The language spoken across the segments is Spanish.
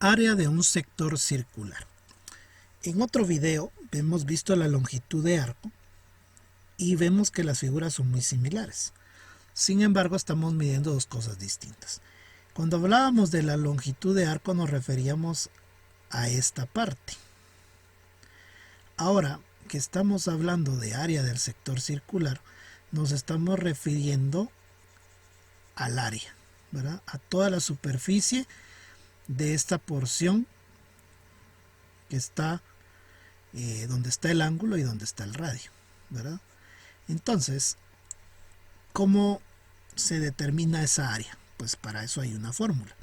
Área de un sector circular. En otro video hemos visto la longitud de arco y vemos que las figuras son muy similares. Sin embargo, estamos midiendo dos cosas distintas. Cuando hablábamos de la longitud de arco nos referíamos a esta parte. Ahora que estamos hablando de área del sector circular, nos estamos refiriendo al área, ¿verdad? A toda la superficie de esta porción que está donde está el ángulo y donde está el radio, ¿verdad? Entonces, ¿cómo se determina esa área? Pues para eso hay una fórmula.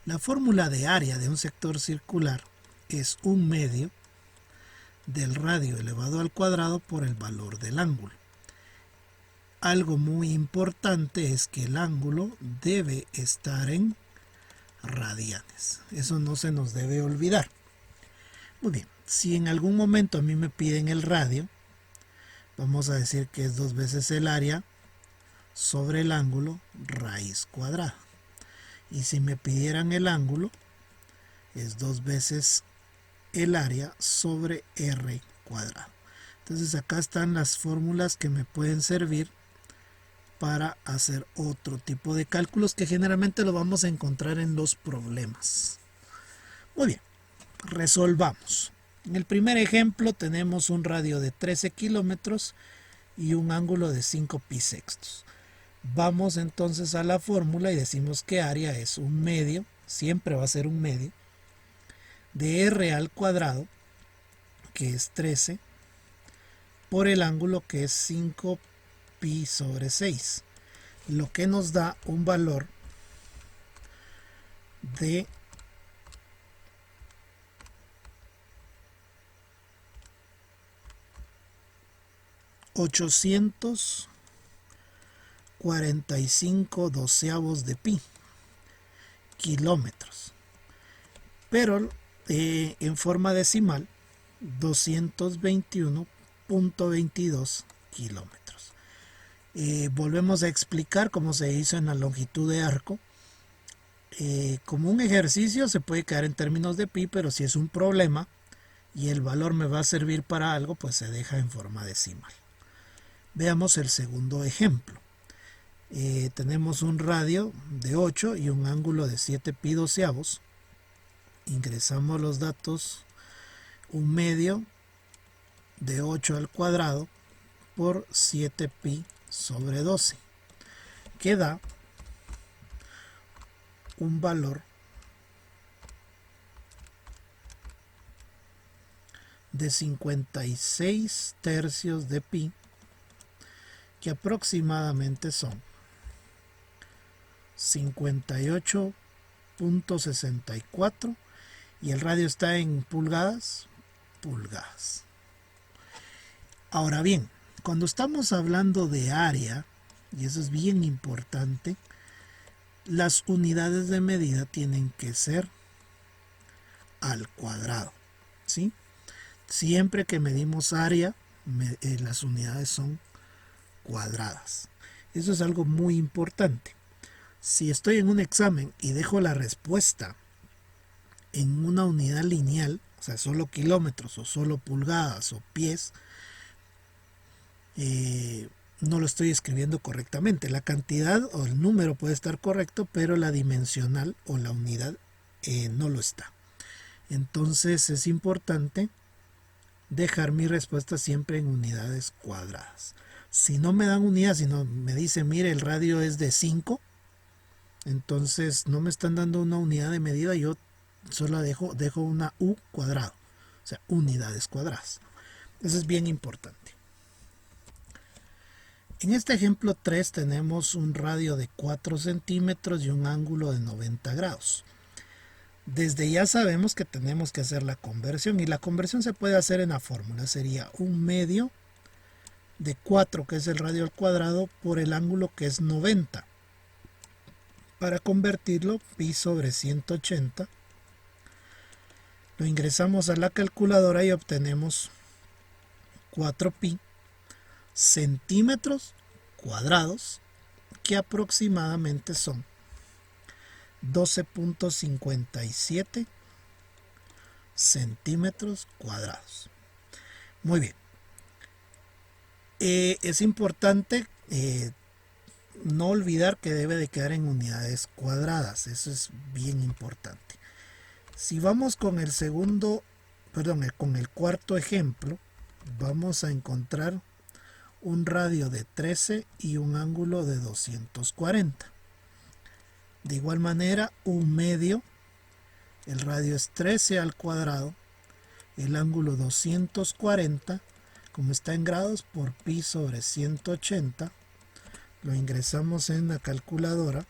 La fórmula de área de un sector circular es 1/2 del radio elevado al cuadrado por el valor del ángulo. Algo muy importante es que el ángulo debe estar en radianes. Eso no se nos debe olvidar. Muy bien, si en algún momento a mí me piden el radio, vamos a decir que es 2 veces el área sobre el ángulo raíz cuadrada. Y si me pidieran el ángulo, es 2 veces el área sobre r cuadrado. Entonces acá están las fórmulas que me pueden servir para hacer otro tipo de cálculos que generalmente lo vamos a encontrar en los problemas. Muy bien, resolvamos. En el primer ejemplo tenemos un radio de 13 kilómetros y un ángulo de 5 pi sextos. Vamos entonces a la fórmula y decimos que área es 1/2, siempre va a ser 1/2, de r al cuadrado, que es 13, por el ángulo que es 5 pi sobre 6, lo que nos da un valor de 845 doceavos de pi kilómetros, pero en forma decimal 221.22 kilómetros. Volvemos a explicar cómo se hizo en la longitud de arco. Como un ejercicio se puede quedar en términos de pi, pero si es un problema y el valor me va a servir para algo, pues se deja en forma decimal. Veamos el segundo ejemplo. Tenemos un radio de 8 y un ángulo de 7 pi doceavos. Ingresamos los datos: 1/2 de 8 al cuadrado por 7 pi sobre 12, que da un valor de 56 tercios de pi, que aproximadamente son 58.64, y el radio está en pulgadas. Ahora bien, cuando estamos hablando de área, y eso es bien importante, las unidades de medida tienen que ser al cuadrado, ¿sí? Siempre que medimos área, las unidades son cuadradas. Eso es algo muy importante. Si estoy en un examen y dejo la respuesta en una unidad lineal, o sea, solo kilómetros o solo pulgadas o pies, no lo estoy escribiendo correctamente. La cantidad o el número puede estar correcto, pero la dimensional o la unidad no lo está. Entonces es importante dejar mi respuesta siempre en unidades cuadradas. Si no me dan unidades, si no me dicen, mire, el radio es de 5, entonces no me están dando una unidad de medida, yo solo dejo una u cuadrado, o sea, unidades cuadradas. Eso es bien importante. En este ejemplo 3 tenemos un radio de 4 centímetros y un ángulo de 90 grados. Desde ya sabemos que tenemos que hacer la conversión, y la conversión se puede hacer en la fórmula. Sería 1/2 de 4, que es el radio al cuadrado, por el ángulo que es 90. Para convertirlo, pi sobre 180. Lo ingresamos a la calculadora y obtenemos 4 pi centímetros cuadrados, que aproximadamente son 12.57 centímetros cuadrados. Muy bien. Es importante no olvidar que debe de quedar en unidades cuadradas. Eso es bien importante. Si vamos con el con el cuarto ejemplo, vamos a encontrar un radio de 13 y un ángulo de 240. De igual manera, un medio, el radio es 13 al cuadrado, el ángulo 240, como está en grados, por pi sobre 180, lo ingresamos en la calculadora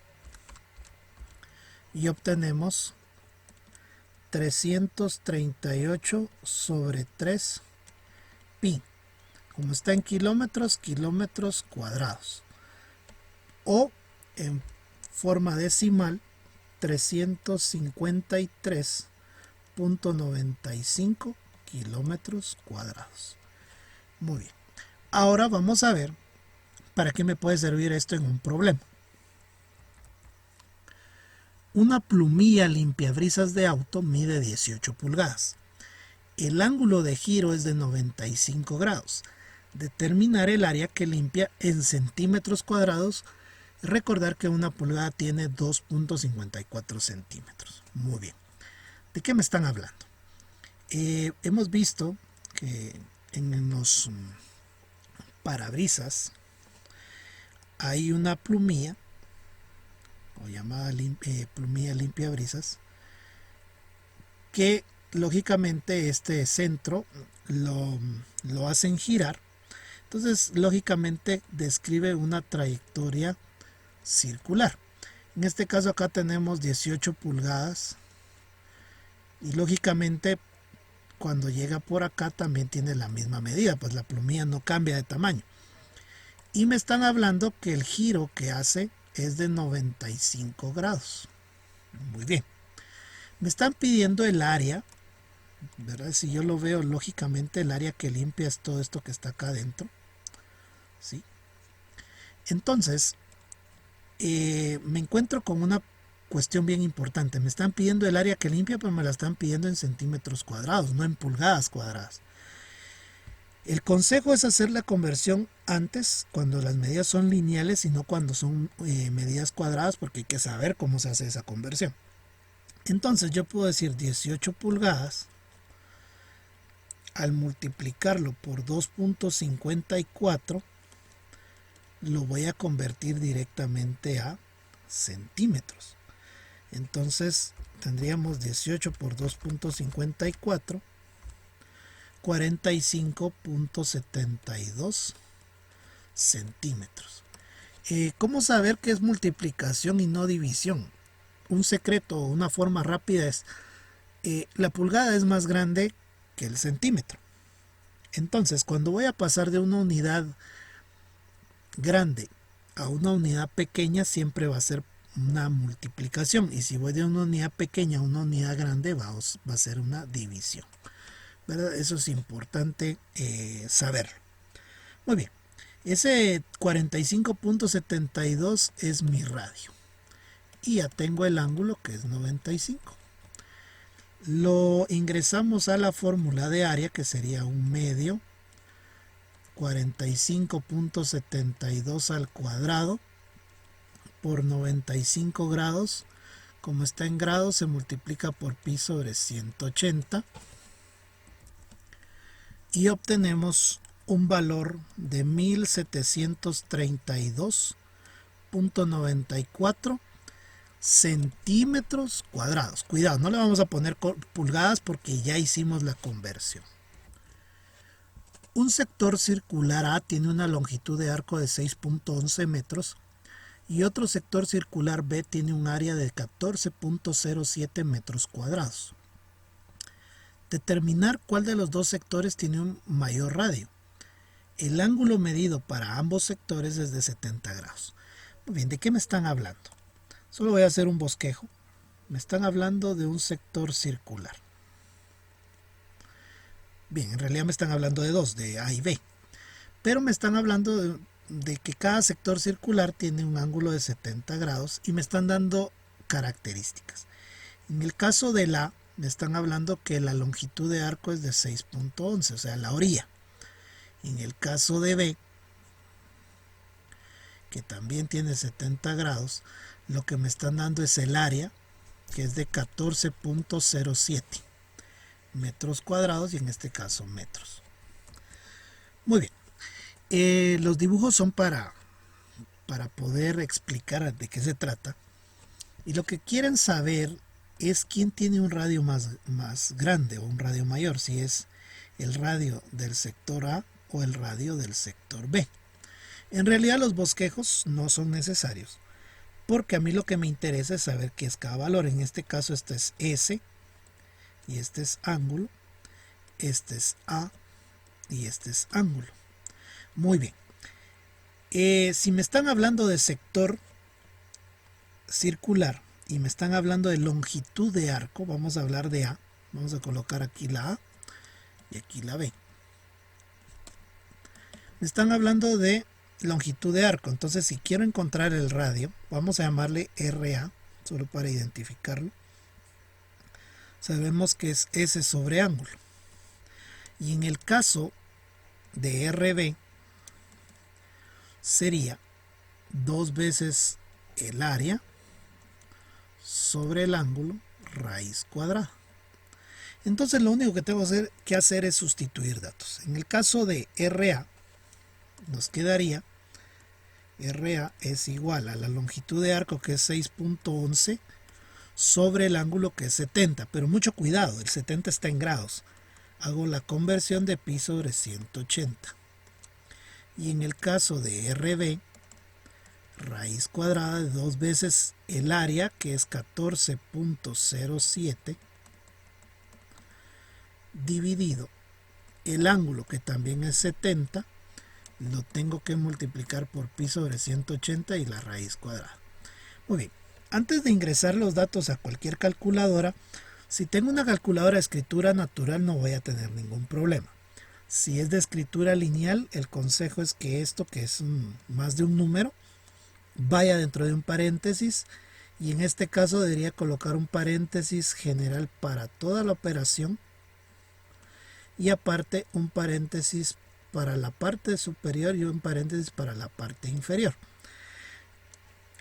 y obtenemos 338 sobre 3 pi. Como está en kilómetros, kilómetros cuadrados. O en forma decimal, 353.95 kilómetros cuadrados. Muy bien. Ahora vamos a ver para qué me puede servir esto en un problema. Una plumilla limpiabrisas de auto mide 18 pulgadas. El ángulo de giro es de 95 grados. Determinar el área que limpia en centímetros cuadrados. Recordar que una pulgada tiene 2.54 centímetros. Muy bien. ¿De qué me están hablando? Hemos visto que en los parabrisas hay una plumilla, o llamada plumilla limpiabrisas, que lógicamente este centro lo hacen girar. Entonces lógicamente describe una trayectoria circular. En este caso acá tenemos 18 pulgadas y lógicamente cuando llega por acá también tiene la misma medida, pues la plumilla no cambia de tamaño. Y me están hablando que el giro que hace es de 95 grados. Muy bien. Me están pidiendo el área, ¿verdad? Si yo lo veo, lógicamente el área que limpia es todo esto que está acá adentro. ¿Sí? Entonces, me encuentro con una cuestión bien importante. Me están pidiendo el área que limpia, pero me la están pidiendo en centímetros cuadrados, no en pulgadas cuadradas. El consejo es hacer la conversión antes, cuando las medidas son lineales y no cuando son medidas cuadradas, porque hay que saber cómo se hace esa conversión. Entonces yo puedo decir 18 pulgadas al multiplicarlo por 2.54 lo voy a convertir directamente a centímetros. Entonces tendríamos 18 por 2.54, 45.72 centímetros. ¿Cómo saber que es multiplicación y no división? Un secreto o una forma rápida es la pulgada es más grande que el centímetro. Entonces cuando voy a pasar de una unidad grande a una unidad pequeña siempre va a ser una multiplicación, y si voy de una unidad pequeña a una unidad grande va a ser una división, ¿verdad? Eso es importante saberlo. Muy bien, ese 45.72 es mi radio y ya tengo el ángulo que es 95. Lo ingresamos a la fórmula de área, que sería un medio 45.72 al cuadrado por 95 grados. Como está en grados se multiplica por pi sobre 180 y obtenemos un valor de 1732.94 centímetros cuadrados. Cuidado, no le vamos a poner pulgadas porque ya hicimos la conversión. Un sector circular A tiene una longitud de arco de 6.11 metros y otro sector circular B tiene un área de 14.07 metros cuadrados. Determinar cuál de los dos sectores tiene un mayor radio. El ángulo medido para ambos sectores es de 70 grados. Muy bien, ¿de qué me están hablando? Solo voy a hacer un bosquejo. Me están hablando de un sector circular. Bien, en realidad me están hablando de dos, de A y B. Pero me están hablando de que cada sector circular tiene un ángulo de 70 grados y me están dando características. En el caso del A, me están hablando que la longitud de arco es de 6.11, o sea, la orilla. En el caso de B, que también tiene 70 grados, lo que me están dando es el área, que es de 14.07 metros cuadrados, y en este caso metros. Muy bien. Los dibujos son para poder explicar de qué se trata. Y lo que quieren saber es quién tiene un radio más grande o un radio mayor, si es el radio del sector A o el radio del sector B. En realidad los bosquejos no son necesarios, porque a mí lo que me interesa es saber qué es cada valor. En este caso este es S, y este es ángulo, este es A, y este es ángulo. Muy bien. Si me están hablando de sector circular y me están hablando de longitud de arco, vamos a hablar de A. Vamos a colocar aquí la A y aquí la B. Me están hablando de longitud de arco, entonces si quiero encontrar el radio, vamos a llamarle RA, solo para identificarlo. Sabemos que es S sobre ángulo. Y en el caso de RB sería 2 veces el área sobre el ángulo raíz cuadrada. Entonces lo único que tengo que hacer es sustituir datos. En el caso de RA nos quedaría RA es igual a la longitud de arco, que es 6.11, sobre el ángulo, que es 70, pero mucho cuidado, el 70 está en grados. Hago la conversión de pi sobre 180. Y en el caso de RB, raíz cuadrada de 2 veces el área, que es 14.07, dividido el ángulo, que también es 70, lo tengo que multiplicar por pi sobre 180 y la raíz cuadrada. Muy bien, antes de ingresar los datos a cualquier calculadora, si tengo una calculadora de escritura natural no voy a tener ningún problema. Si es de escritura lineal, el consejo es que esto, que es más de un número, vaya dentro de un paréntesis, y en este caso debería colocar un paréntesis general para toda la operación y aparte un paréntesis para la parte superior y un paréntesis para la parte inferior.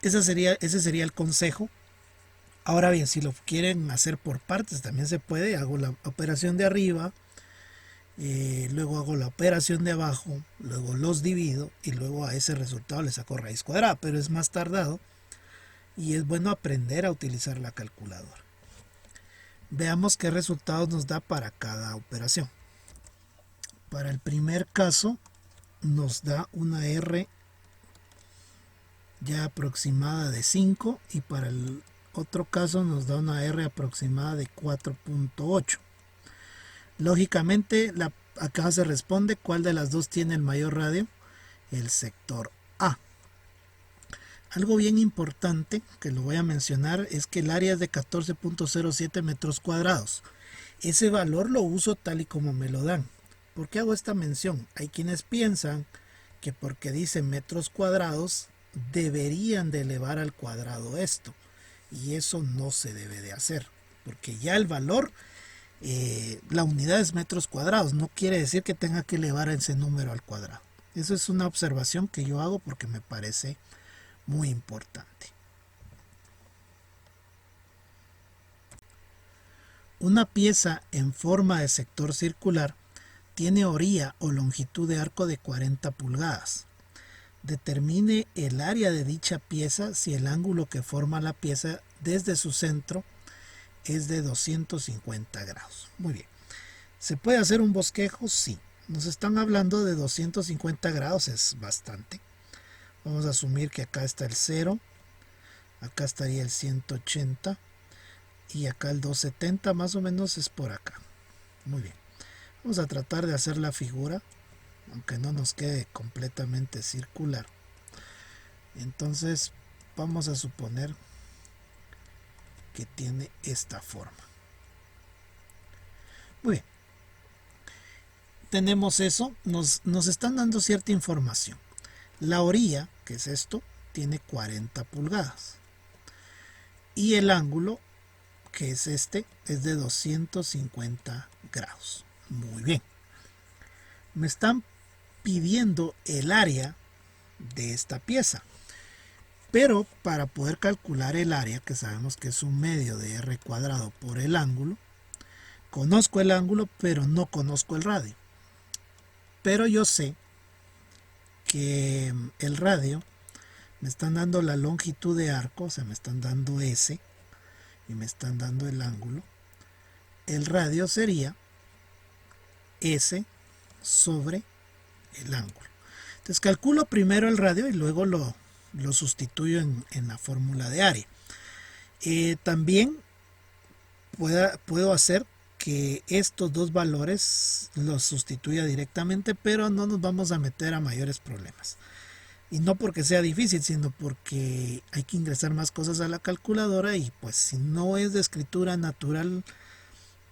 Ese sería el consejo. Ahora bien, si lo quieren hacer por partes también se puede. Hago la operación de arriba, luego hago la operación de abajo, luego los divido y luego a ese resultado le saco raíz cuadrada, pero es más tardado y es bueno aprender a utilizar la calculadora. Veamos qué resultados nos da para cada operación. Para el primer caso nos da una R ya aproximada de 5 y para el otro caso nos da una R aproximada de 4.8. Lógicamente acá se responde cuál de las dos tiene el mayor radio, el sector A. Algo bien importante que lo voy a mencionar es que el área es de 14.07 metros cuadrados. Ese valor lo uso tal y como me lo dan. ¿Por qué hago esta mención? Hay quienes piensan que porque dice metros cuadrados deberían de elevar al cuadrado esto, y eso no se debe de hacer, porque ya el valor, la unidad es metros cuadrados, no quiere decir que tenga que elevar ese número al cuadrado. Eso es una observación que yo hago porque me parece muy importante. Una pieza en forma de sector circular tiene orilla o longitud de arco de 40 pulgadas. Determine el área de dicha pieza si el ángulo que forma la pieza desde su centro es de 250 grados. Muy bien. ¿Se puede hacer un bosquejo? Sí. Nos están hablando de 250 grados, es bastante. Vamos a asumir que acá está el 0, acá estaría el 180 y acá el 270, más o menos es por acá. Muy bien. Vamos a tratar de hacer la figura, aunque no nos quede completamente circular. Entonces vamos a suponer que tiene esta forma. Muy bien. Tenemos eso, nos están dando cierta información. La orilla, que es esto, tiene 40 pulgadas. Y el ángulo, que es este, es de 250 grados. Muy bien. Me están pidiendo el área de esta pieza. Pero para poder calcular el área, que sabemos que es un medio de r cuadrado por el ángulo, conozco el ángulo, pero no conozco el radio. Pero yo sé que el radio me están dando la longitud de arco, o sea, me están dando S y me están dando el ángulo. El radio sería S sobre el ángulo. Entonces calculo primero el radio y luego lo sustituyo en la fórmula de área. También puedo hacer que estos dos valores los sustituya directamente, pero no nos vamos a meter a mayores problemas. Y no porque sea difícil, sino porque hay que ingresar más cosas a la calculadora y pues si no es de escritura natural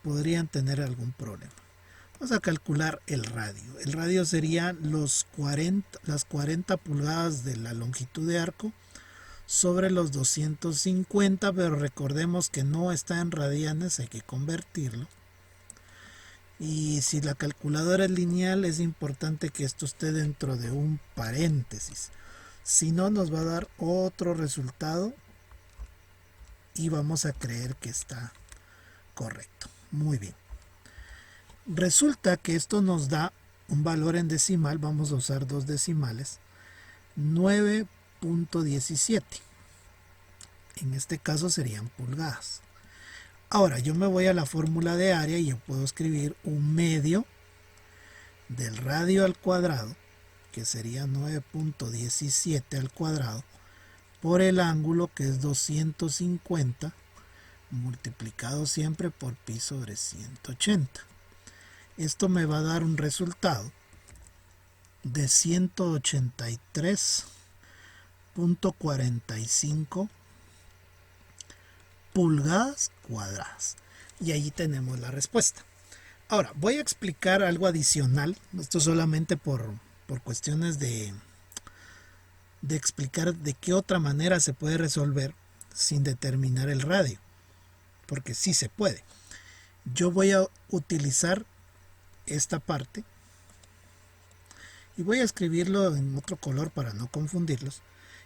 podrían tener algún problema. Vamos a calcular el radio. El radio sería las 40 pulgadas de la longitud de arco sobre los 250, pero recordemos que no está en radianes, hay que convertirlo. Y si la calculadora es lineal, es importante que esto esté dentro de un paréntesis. Si no, nos va a dar otro resultado y vamos a creer que está correcto. Muy bien. Resulta que esto nos da un valor en decimal, vamos a usar dos decimales, 9.17. En este caso serían pulgadas. Ahora yo me voy a la fórmula de área y yo puedo escribir un medio del radio al cuadrado, que sería 9.17 al cuadrado, por el ángulo que es 250, multiplicado siempre por pi sobre 180. Esto me va a dar un resultado de 183.45 pulgadas cuadradas. Y allí tenemos la respuesta. Ahora, voy a explicar algo adicional. Esto solamente por cuestiones de explicar de qué otra manera se puede resolver sin determinar el radio. Porque sí se puede. Yo voy a utilizar esta parte y voy a escribirlo en otro color para no confundirlos.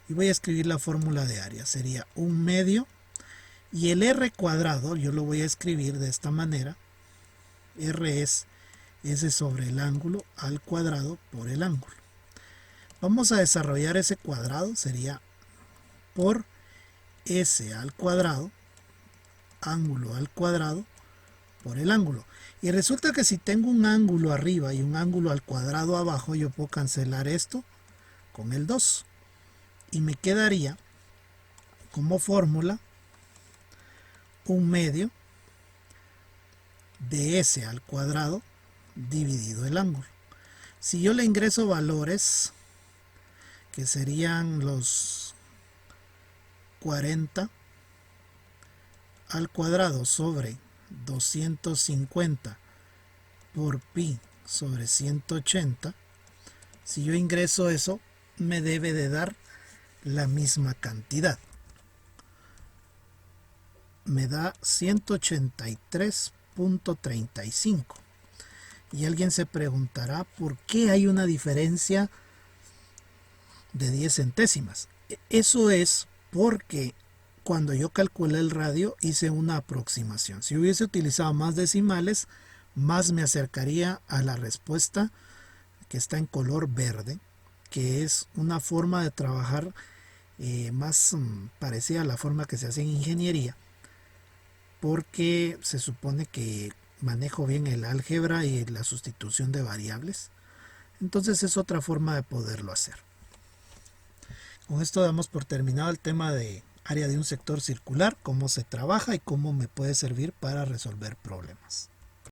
Y voy a escribir la fórmula de área. Sería un medio. Y el r cuadrado yo lo voy a escribir de esta manera. R es S sobre el ángulo al cuadrado por el ángulo. Vamos a desarrollar ese cuadrado. Sería por S al cuadrado, ángulo al cuadrado por el ángulo. Y resulta que si tengo un ángulo arriba y un ángulo al cuadrado abajo, yo puedo cancelar esto con el 2. Y me quedaría como fórmula un medio de S al cuadrado dividido el ángulo. Si yo le ingreso valores que serían los 40 al cuadrado sobre 250 por pi sobre 180, si yo ingreso eso me debe de dar la misma cantidad. Me da 183.35. Y alguien se preguntará por qué hay una diferencia de 10 centésimas. Eso es porque cuando yo calculé el radio hice una aproximación. Si hubiese utilizado más decimales, más me acercaría a la respuesta que está en color verde, que es una forma de trabajar más parecida a la forma que se hace en ingeniería, porque se supone que manejo bien el álgebra y la sustitución de variables. Entonces es otra forma de poderlo hacer. Con esto damos por terminado el tema de área de un sector circular, cómo se trabaja y cómo me puede servir para resolver problemas.